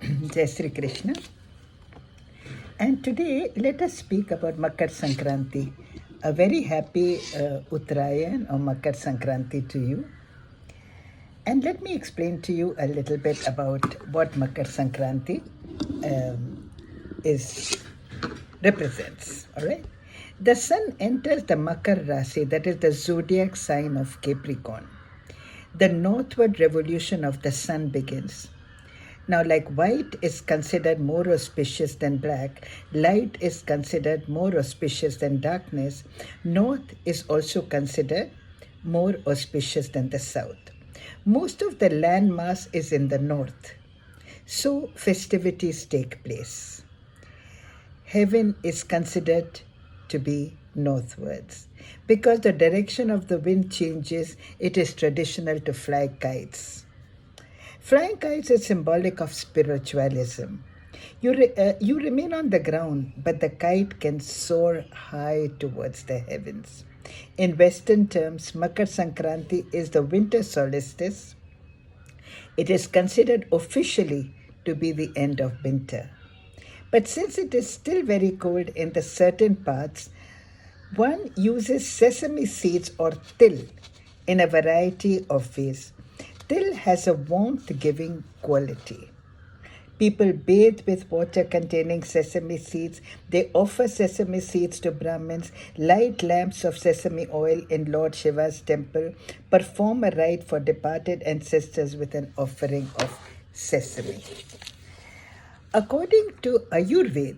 Jai Sri Krishna. And today, let us speak about Makar Sankranti. A very happy Uttarayan or Makar Sankranti to you. And let me explain to you a little bit about what Makar Sankranti is represents. All right. The sun enters the Makar Rasi, that is the zodiac sign of Capricorn. The northward revolution of the sun begins. Now, like white is considered more auspicious than black, light is considered more auspicious than darkness, north is also considered more auspicious than the south. Most of the land mass is in the north, so festivities take place. Heaven is considered to be northwards. Because the direction of the wind changes, it is traditional to fly kites. Flying kites is symbolic of spiritualism. You remain on the ground, but the kite can soar high towards the heavens. In Western terms, Makar Sankranti is the winter solstice. It is considered officially to be the end of winter. But since it is still very cold in the certain parts, one uses sesame seeds or til in a variety of ways. Til has a warmth-giving quality. People bathe with water containing sesame seeds. They offer sesame seeds to Brahmins, light lamps of sesame oil in Lord Shiva's temple, perform a rite for departed ancestors with an offering of sesame. According to Ayurveda,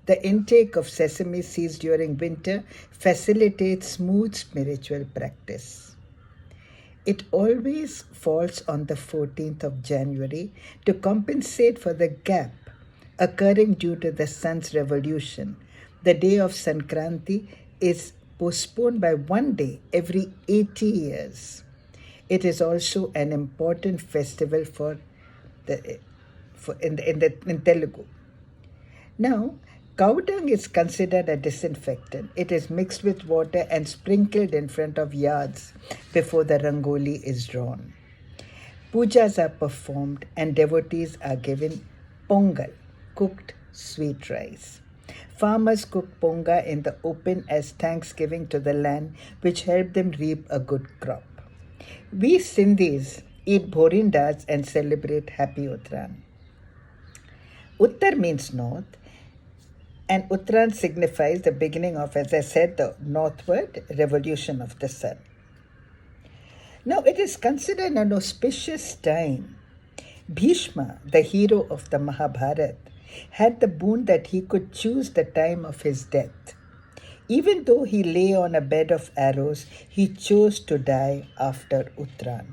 the intake of sesame seeds during winter facilitates smooth spiritual practice. It always falls on the 14th of January to compensate for the gap occurring due to the sun's revolution. The day of Sankranti is postponed by one day every 80 years. It is also an important festival in Telugu. Now, cow dung is considered a disinfectant. It is mixed with water and sprinkled in front of yards before the rangoli is drawn. Pujas are performed and devotees are given pongal, cooked sweet rice. Farmers cook ponga in the open as thanksgiving to the land which helped them reap a good crop. We Sindhis eat bhorindas and celebrate Happy Uttaran. Uttar means north, and Uttaran signifies the beginning of, as I said, the northward revolution of the sun. Now, it is considered an auspicious time. Bhishma, the hero of the Mahabharata, had the boon that he could choose the time of his death. Even though he lay on a bed of arrows, he chose to die after Uttaran.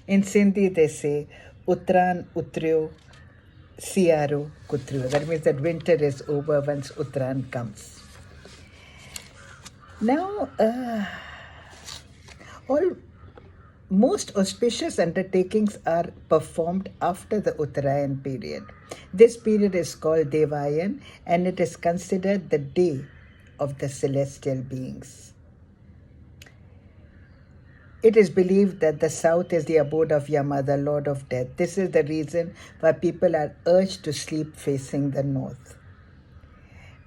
In Sindhi, they say, Uttaran Utryo, Siaro Kutryo. That means that winter is over once Uttaran comes. Now, most auspicious undertakings are performed after the Uttarayan period. This period is called Devayan and it is considered the day of the celestial beings. It is believed that the south is the abode of Yama, the lord of death. This is the reason why people are urged to sleep facing the north.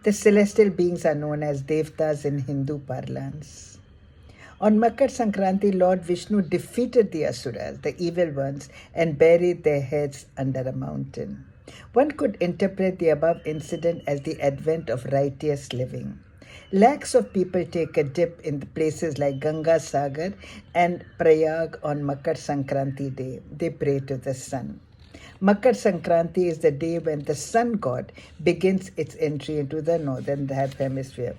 The celestial beings are known as Devtas in Hindu parlance. On Makar Sankranti, Lord Vishnu defeated the Asuras, the evil ones, and buried their heads under a mountain. One could interpret the above incident as the advent of righteous living. Lakhs of people take a dip in places like Ganga Sagar and Prayag on Makar Sankranti day. They pray to the sun. Makar Sankranti is the day when the sun god begins its entry into the northern hemisphere.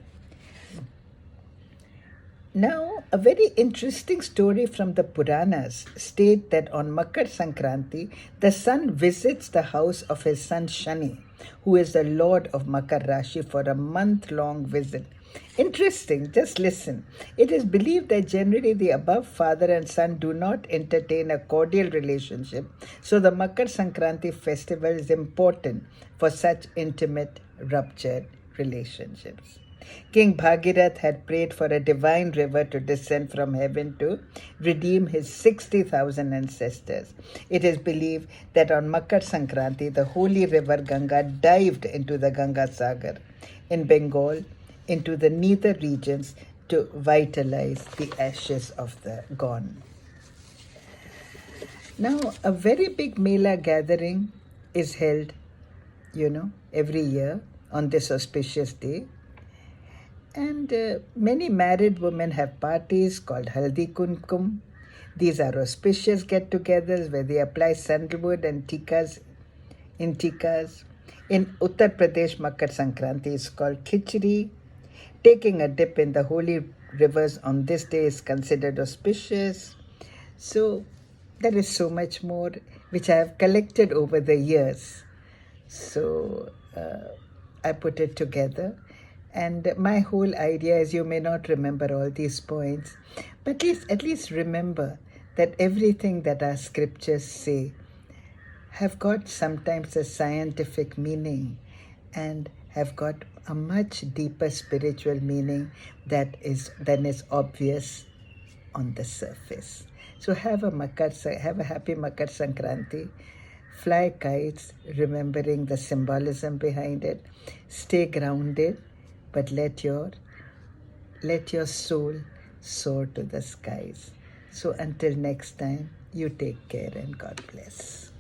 Now, a very interesting story from the Puranas states that on Makar Sankranti, the sun visits the house of his son Shani, who is the lord of Makar Rashi, for a month-long visit. Interesting, just listen. It is believed that generally the above father and son do not entertain a cordial relationship, so the Makar Sankranti festival is important for such intimate, ruptured relationships. King Bhagirath had prayed for a divine river to descend from heaven to redeem his 60,000 ancestors. It is believed that on Makar Sankranti, the holy river Ganga dived into the Ganga Sagar in Bengal into the nether regions to vitalize the ashes of the gone. Now, a very big Mela gathering is held, every year on this auspicious day. And many married women have parties called Haldi Kunkum. These are auspicious get togethers where they apply sandalwood and tikas in tikas. In Uttar Pradesh, Makar Sankranti is called Khichdi. Taking a dip in the holy rivers on this day is considered auspicious. So there is so much more which I have collected over the years. So I put it together. And my whole idea is you may not remember all these points, but at least remember that everything that our scriptures say have got sometimes a scientific meaning and have got a much deeper spiritual meaning than is obvious on the surface. So have a happy Makar Sankranti. Fly kites, remembering the symbolism behind it. Stay grounded, but let your soul soar to the skies. So until next time, you take care and God bless.